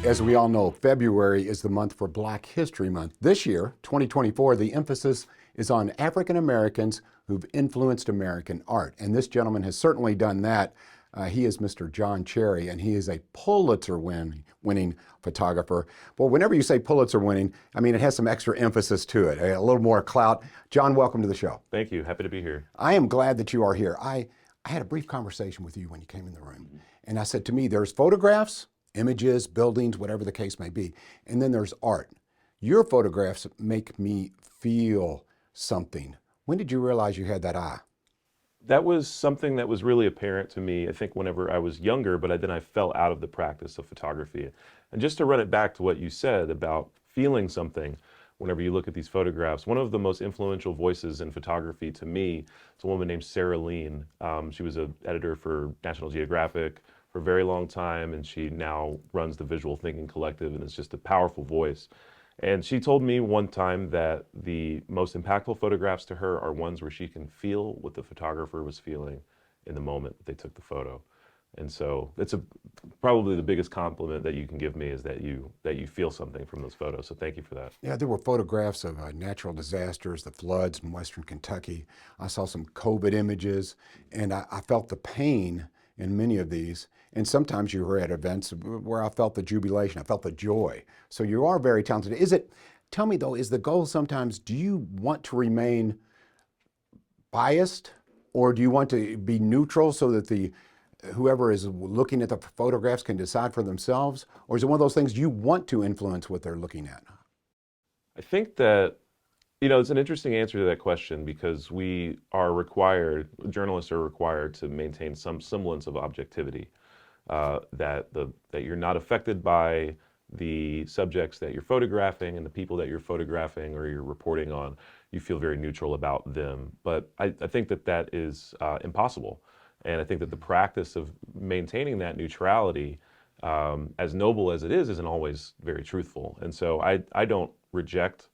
As we all know, February is the month for Black History Month. This year, 2024, the emphasis is on African Americans who've influenced American art. And this gentleman has certainly done that. He is Mr. Jon Cherry, and he is a Pulitzer-winning photographer. Well, whenever you say Pulitzer-winning, I mean, it has some extra emphasis to it, a little more clout. Jon, welcome to the show. Thank you. Happy to be here. I am glad that you are here. I had a brief conversation with you when you came in the room, and I said to me, there's photographs, images, buildings, whatever the case may be, and then there's art. Your photographs make me feel something. When did you realize you had that eye? That was something that was really apparent to me, I think, whenever I was younger, but then I fell out of the practice of photography. And just to run it back to what you said about feeling something, whenever you look at these photographs, one of the most influential voices in photography to me is a woman named Sarah Lean. She was an editor for National Geographic for a very long time, and she now runs the Visual Thinking Collective, and is just a powerful voice. And she told me one time that the most impactful photographs to her are ones where she can feel what the photographer was feeling in the moment that they took the photo. And so it's probably the biggest compliment that you can give me is that you feel something from those photos. So thank you for that. Yeah, there were photographs of natural disasters, the floods in Western Kentucky. I saw some COVID images, and I felt the pain in many of these. And sometimes you were at events where I felt the jubilation, I felt the joy. So you are very talented. Tell me though, is the goal sometimes, do you want to remain biased, or do you want to be neutral so that whoever is looking at the photographs can decide for themselves? Or is it one of those things you want to influence what they're looking at? I think that, it's an interesting answer to that question, because journalists are required to maintain some semblance of objectivity. That you're not affected by the subjects that you're photographing and the people that you're photographing or you're reporting on. You feel very neutral about them. But I think that is impossible. And I think that the practice of maintaining that neutrality, as noble as it is, isn't always very truthful. And so I don't reject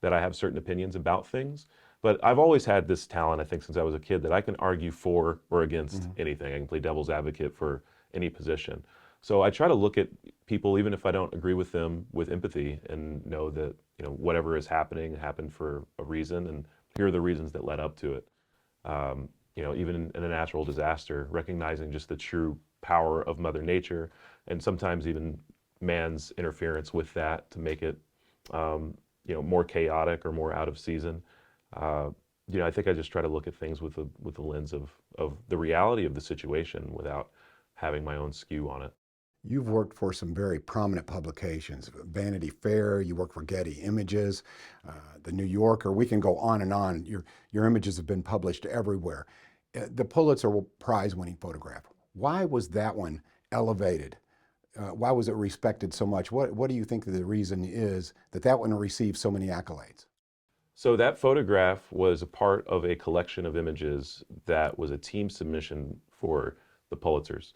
that I have certain opinions about things. But I've always had this talent, I think, since I was a kid, that I can argue for or against anything. I can play devil's advocate for any position. So I try to look at people, even if I don't agree with them, with empathy, and know that whatever is happening happened for a reason, and here are the reasons that led up to it. Even in a natural disaster, recognizing just the true power of Mother Nature, and sometimes even man's interference with that to make it more chaotic or more out of season. I think I just try to look at things with the lens of the reality of the situation without having my own skew on it. You've worked for some very prominent publications, Vanity Fair, you work for Getty Images, the New Yorker, we can go on and on. Your images have been published everywhere. The Pulitzer Prize-winning photograph, why was that one elevated? Why was it respected so much? What do you think the reason is that one received so many accolades? So that photograph was a part of a collection of images that was a team submission for the Pulitzers.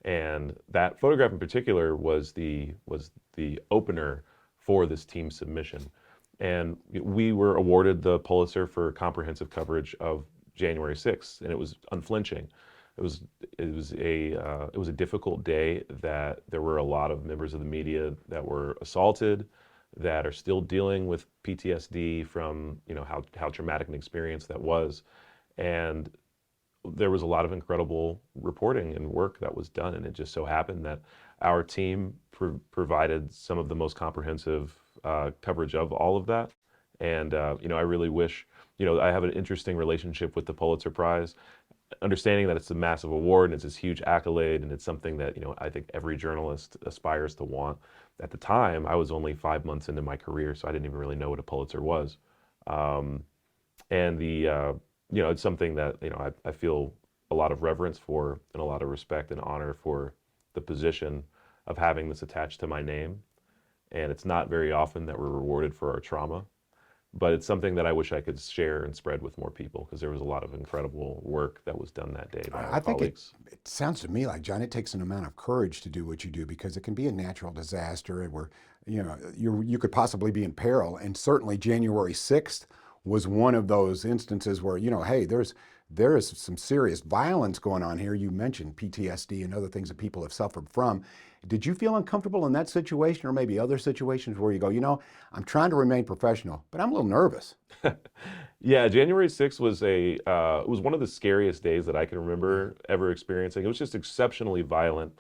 And that photograph in particular was the opener for this team submission. And we were awarded the Pulitzer for comprehensive coverage of January 6th, and it was unflinching. It was a difficult day, that there were a lot of members of the media that were assaulted, that are still dealing with PTSD from how traumatic an experience that was. And there was a lot of incredible reporting and work that was done, and it just so happened that our team provided some of the most comprehensive coverage of all of that. And I really wish, I have an interesting relationship with the Pulitzer Prize, understanding that it's a massive award and it's this huge accolade, and it's something that I think every journalist aspires to want. At the time, I was only 5 months into my career, so I didn't even really know what a Pulitzer was. It's something that I feel a lot of reverence for, and a lot of respect and honor for the position of having this attached to my name. And it's not very often that we're rewarded for our trauma, but it's something that I wish I could share and spread with more people, because there was a lot of incredible work that was done that day by our colleagues. I think it sounds to me like, Jon, it takes an amount of courage to do what you do, because it can be a natural disaster where you could possibly be in peril. And certainly January 6th was one of those instances where, hey, there's there is some serious violence going on here. You mentioned PTSD and other things that people have suffered from. Did you feel uncomfortable in that situation, or maybe other situations where you go, I'm trying to remain professional, but I'm a little nervous? Yeah, January 6th was it was one of the scariest days that I can remember ever experiencing. It was just exceptionally violent.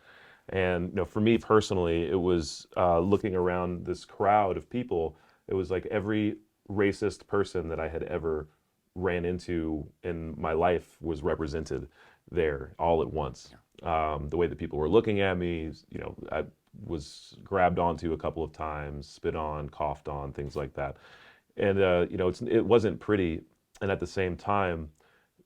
And for me personally, it was looking around this crowd of people. It was like every racist person that I had ever ran into in my life was represented there all at once. The way that people were looking at me, I was grabbed onto a couple of times, spit on, coughed on, things like that. And it wasn't pretty. And at the same time,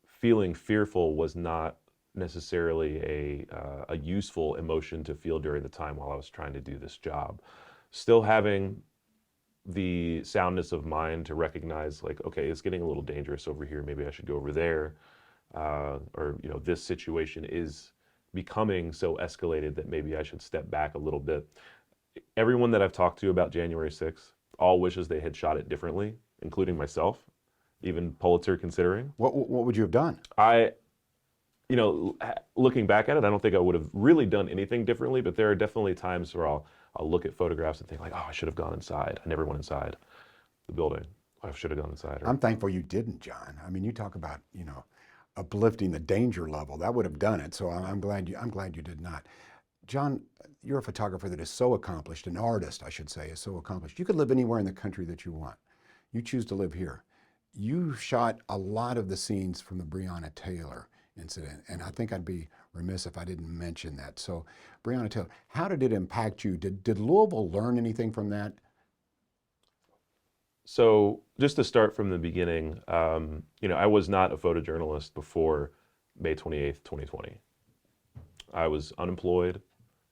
feeling fearful was not necessarily a useful emotion to feel during the time while I was trying to do this job. Still having the soundness of mind to recognize, like, okay, it's getting a little dangerous over here. Maybe I should go over there. Or this situation is becoming so escalated that maybe I should step back a little bit. Everyone that I've talked to about January 6th all wishes they had shot it differently, including myself, even Pulitzer considering. What would you have done? Looking back at it, I don't think I would have really done anything differently, but there are definitely times where I'll look at photographs and think like, oh, I should have gone inside. I never went inside the building. I should have gone inside. I'm thankful you didn't, Jon. I mean, you talk about, uplifting the danger level. That would have done it. So I'm glad you did not. Jon, you're a photographer that is so accomplished, an artist, I should say, is so accomplished. You could live anywhere in the country that you want. You choose to live here. You shot a lot of the scenes from the Breonna Taylor incident, and I think I'd be remiss if I didn't mention that. So, Breonna Taylor, how did it impact you? Did Louisville learn anything from that? So just to start from the beginning, I was not a photojournalist before May 28th, 2020. I was unemployed,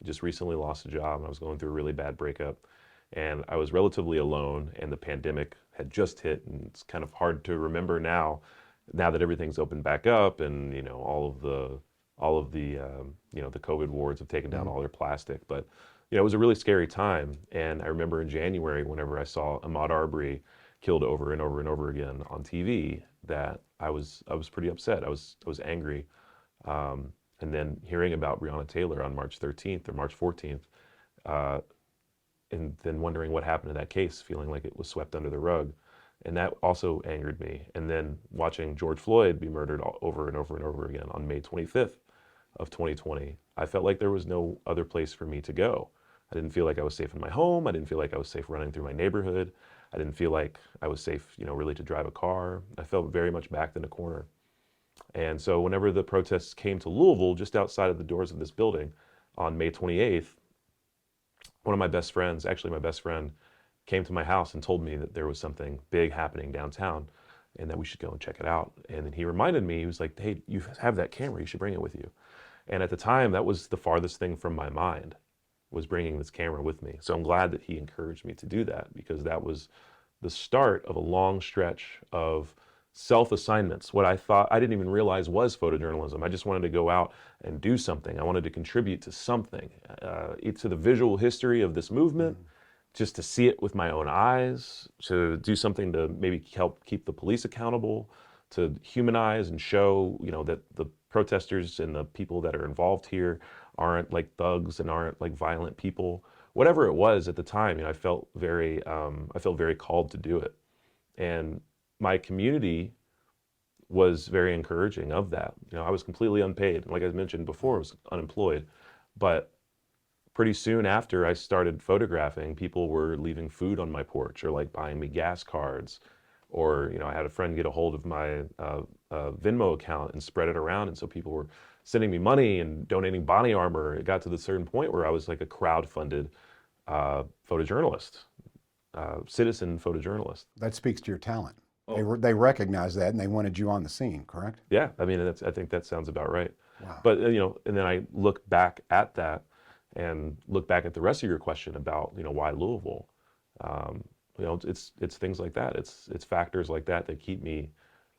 just recently lost a job, and I was going through a really bad breakup. And I was relatively alone, and the pandemic had just hit, and it's kind of hard to remember now that everything's opened back up, and the COVID wards have taken down all their plastic. But it was a really scary time, and I remember in January, whenever I saw Ahmaud Arbery killed over and over and over again on TV, that I was pretty upset. I was angry, and then hearing about Breonna Taylor on March 13th or March 14th, and then wondering what happened to that case, feeling like it was swept under the rug. And that also angered me. And then watching George Floyd be murdered over and over and over again on May 25th of 2020, I felt like there was no other place for me to go. I didn't feel like I was safe in my home. I didn't feel like I was safe running through my neighborhood. I didn't feel like I was safe, really to drive a car. I felt very much backed in a corner. And so whenever the protests came to Louisville, just outside of the doors of this building on May 28th, one of my best friends, actually my best friend, came to my house and told me that there was something big happening downtown and that we should go and check it out. And then he reminded me, he was like, hey, you have that camera, you should bring it with you. And at the time, that was the farthest thing from my mind, was bringing this camera with me. So I'm glad that he encouraged me to do that, because that was the start of a long stretch of self-assignments, what I thought I didn't even realize was photojournalism. I just wanted to go out and do something. I wanted to contribute to something, to the visual history of this movement, just to see it with my own eyes, to do something to maybe help keep the police accountable, to humanize and show, that the protesters and the people that are involved here aren't like thugs and aren't like violent people. Whatever it was at the time, I felt very called to do it. And my community was very encouraging of that. I was completely unpaid. Like I mentioned before, I was unemployed. But pretty soon after I started photographing, people were leaving food on my porch or like buying me gas cards. Or, I had a friend get a hold of my Venmo account and spread it around. And so people were sending me money and donating body armor. It got to the certain point where I was like a crowd-funded photojournalist, citizen photojournalist. That speaks to your talent. They recognized that and they wanted you on the scene, correct? Yeah, I mean, I think that sounds about right. Wow. But, and then I look back at that and look back at the rest of your question about, why Louisville. It's things like that. It's factors like that that keep me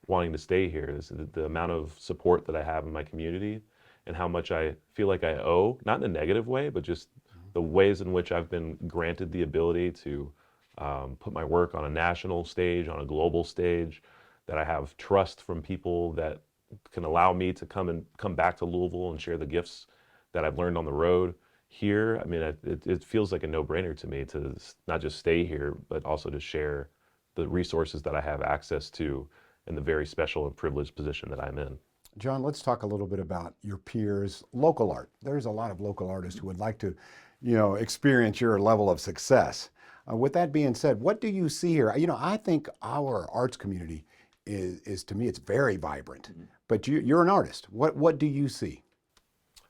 wanting to stay here. Is the amount of support that I have in my community and how much I feel like I owe, not in a negative way, but just the ways in which I've been granted the ability to put my work on a national stage, on a global stage, that I have trust from people that can allow me to come back to Louisville and share the gifts that I've learned on the road here. I mean, it feels like a no-brainer to me to not just stay here, but also to share the resources that I have access to in the very special and privileged position that I'm in. Jon, let's talk a little bit about your peers' local art. There's a lot of local artists who would like to, experience your level of success. With that being said, what do you see here? I think our arts community is to me, it's very vibrant. But you're an artist. What do you see?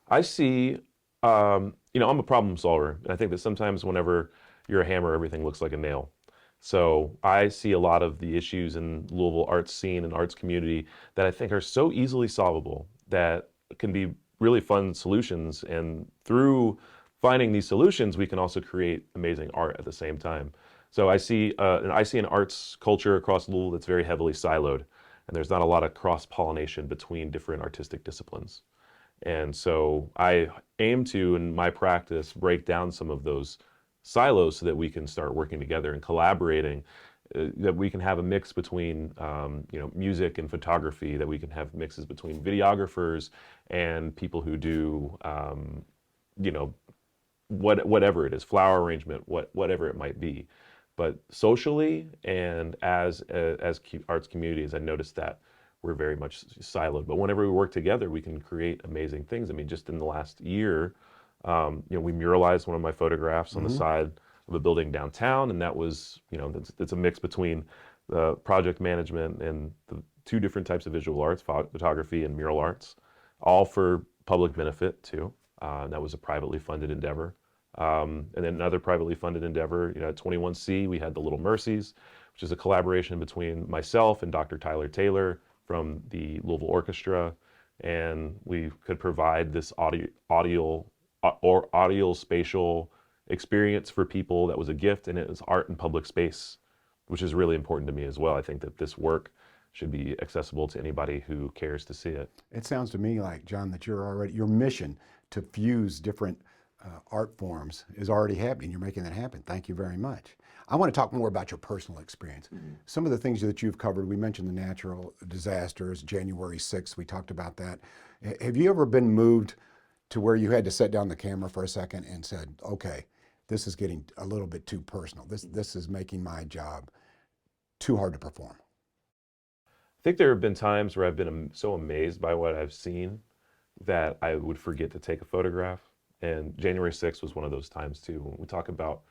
I see, I'm a problem solver. And I think that sometimes whenever you're a hammer, everything looks like a nail. So I see a lot of the issues in Louisville arts scene and arts community that I think are so easily solvable that can be really fun solutions. And through finding these solutions, we can also create amazing art at the same time. So I see an arts culture across Louisville that's very heavily siloed, and there's not a lot of cross-pollination between different artistic disciplines. And so I aim to, in my practice, break down some of those silos so that we can start working together and collaborating, that we can have a mix between music and photography, that we can have mixes between videographers and people who do whatever it is, flower arrangement, whatever it might be. But socially and as arts communities, I noticed that we're very much siloed. But whenever we work together, we can create amazing things. I mean, just in the last year, we muralized one of my photographs on the side of a building downtown, and that was, it's a mix between the project management and the two different types of visual arts, photography and mural arts, all for public benefit too. That was a privately funded endeavor. And then another privately funded endeavor, at 21C, we had the Little Mercies, which is a collaboration between myself and Dr. Tyler Taylor from the Louisville Orchestra, and we could provide this audio spatial experience for people that was a gift, and it was art in public space, which is really important to me as well. I think that this work should be accessible to anybody who cares to see it. It sounds to me like, Jon, that your mission to fuse different art forms is already happening. You're making that happen. Thank you very much. I want to talk more about your personal experience. Some of the things that you've covered, we mentioned the natural disasters, January 6th, we talked about that. Have you ever been moved to where you had to set down the camera for a second and said, okay, this is getting a little bit too personal. This is making my job too hard to perform? I think there have been times where I've been so amazed by what I've seen that I would forget to take a photograph. And January 6th was one of those times too. When we talk about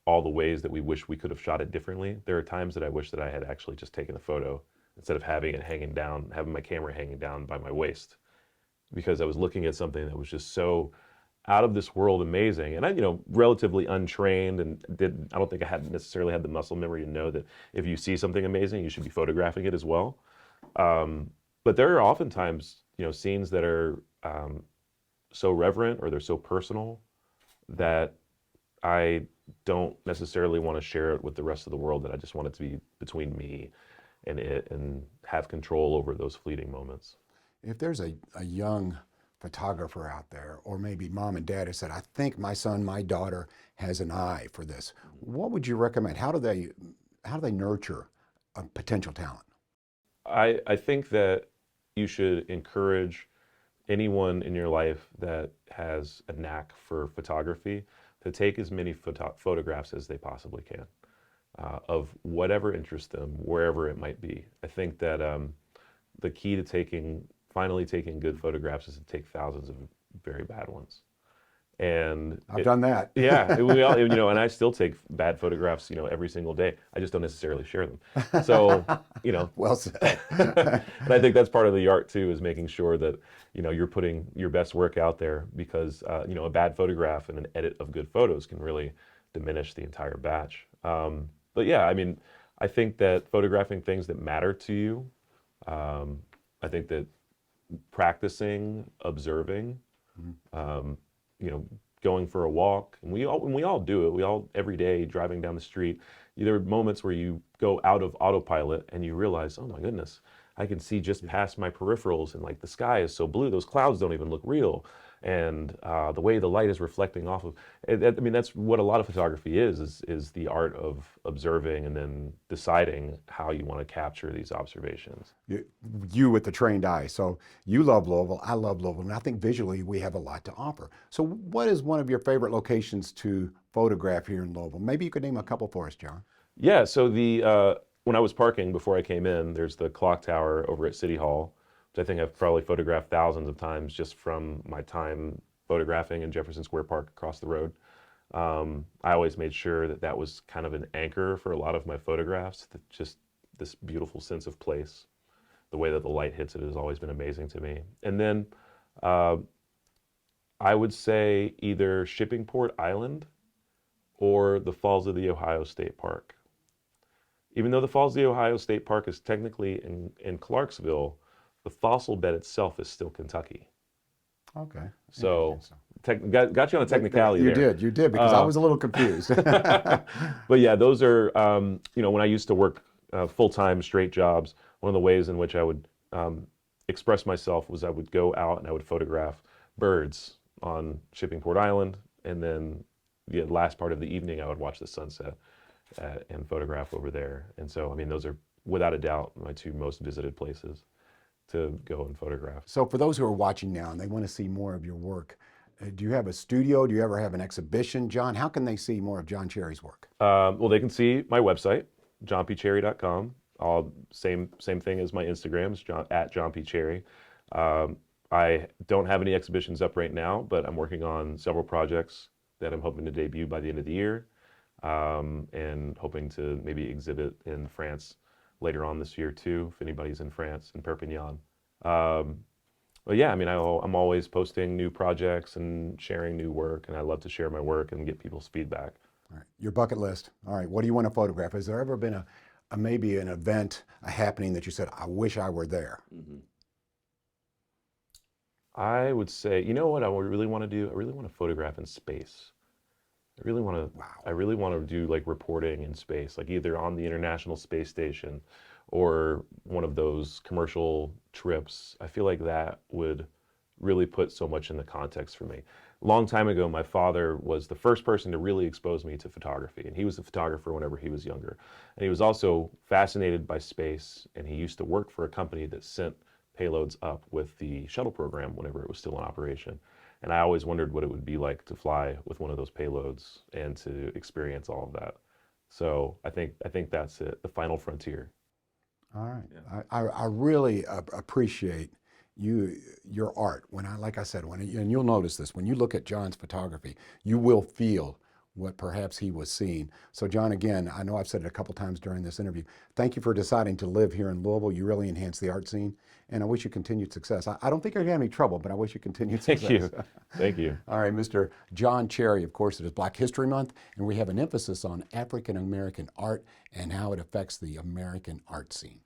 all the ways that we wish we could have shot it differently, there are times that I wish that I had actually just taken a photo instead of having it hanging down, having my camera hanging down by my waist, because I was looking at something that was just so out of this world amazing. And I, relatively untrained, and I don't think I had necessarily had the muscle memory to know that if you see something amazing, you should be photographing it as well. But there are oftentimes, scenes that are so reverent or they're so personal that I don't necessarily want to share it with the rest of the world, that I just want it to be between me and it and have control over those fleeting moments. If there's a young photographer out there, or maybe mom and dad who said, I think my son, my daughter has an eye for this, what would you recommend? How do they nurture a potential talent? I think that you should encourage anyone in your life that has a knack for photography to take as many photographs as they possibly can of whatever interests them, wherever it might be. I think that the key to finally taking good photographs is to take thousands of very bad ones. And I've done that. Yeah, we all, and I still take bad photographs, every single day. I just don't necessarily share them. So, Well said. and I think that's part of the art too, is making sure that, you're putting your best work out there, because, a bad photograph and an edit of good photos can really diminish the entire batch. But yeah, I think that photographing things that matter to you, I think that practicing, observing, going for a walk, and we all do it. We all, every day, driving down the street, there are moments where you go out of autopilot and you realize, oh my goodness, I can see just past my peripherals, and like the sky is so blue, those clouds don't even look real. and the way the light is reflecting off of. I mean, that's what a lot of photography is the art of observing and then deciding how you want to capture these observations. You with the trained eye. So you love Louisville, I love Louisville, and I think visually we have a lot to offer. So what is one of your favorite locations to photograph here in Louisville? Maybe you could name a couple for us, Jon. Yeah, so when I was parking before I came in, there's the clock tower over at City Hall, which I think I've probably photographed thousands of times just from my time photographing in Jefferson Square Park across the road. I always made sure that that was kind of an anchor for a lot of my photographs, that just this beautiful sense of place. The way that the light hits it has always been amazing to me. And then I would say either Shippingport Island or the Falls of the Ohio State Park. Even though the Falls of the Ohio State Park is technically in Clarksville, the fossil bed itself is still Kentucky. Okay. So got you on a technicality there. You did, because I was a little confused. But yeah, those are, when I used to work full-time straight jobs, one of the ways in which I would express myself was I would go out and I would photograph birds on Shippingport Island, and then the last part of the evening I would watch the sunset and photograph over there. And so, I mean, those are without a doubt my two most visited places to go and photograph. So for those who are watching now and they want to see more of your work, do you have a studio? Do you ever have an exhibition, Jon? How can they see more of Jon Cherry's work? Well, they can see my website, jonpcherry.com. Same thing as my Instagram, is at Jon P. Cherry. I don't have any exhibitions up right now, but I'm working on several projects that I'm hoping to debut by the end of the year, and hoping to maybe exhibit in France later on this year too, if anybody's in France, in Perpignan. But yeah, I mean, I'm always posting new projects and sharing new work, and I love to share my work and get people's feedback. All right, your bucket list. All right, what do you want to photograph? Has there ever been a maybe an event, a happening that you said, I wish I were there? Mm-hmm. I would say, you know what I really want to do? I really want to photograph in space. I really want to. Wow. I really want to do like reporting in space, like either on the International Space Station or one of those commercial trips. I feel like that would really put so much in the context for me. A long time ago, my father was the first person to really expose me to photography, and he was a photographer whenever he was younger. And he was also fascinated by space, and he used to work for a company that sent payloads up with the shuttle program whenever it was still in operation. And I always wondered what it would be like to fly with one of those payloads and to experience all of that. So I think that's it, the final frontier. All right. Yeah. I really appreciate your art. Like I said, and you'll notice this, when you look at Jon's photography, you will feel what perhaps he was seeing. So Jon, again, I know I've said it a couple times during this interview, thank you for deciding to live here in Louisville. You really enhance the art scene, and I wish you continued success. I don't think you're going to have any trouble, but I wish you continued success. Thank you. Thank you. All right, Mr. Jon Cherry. Of course, it is Black History Month, and we have an emphasis on African American art and how it affects the American art scene.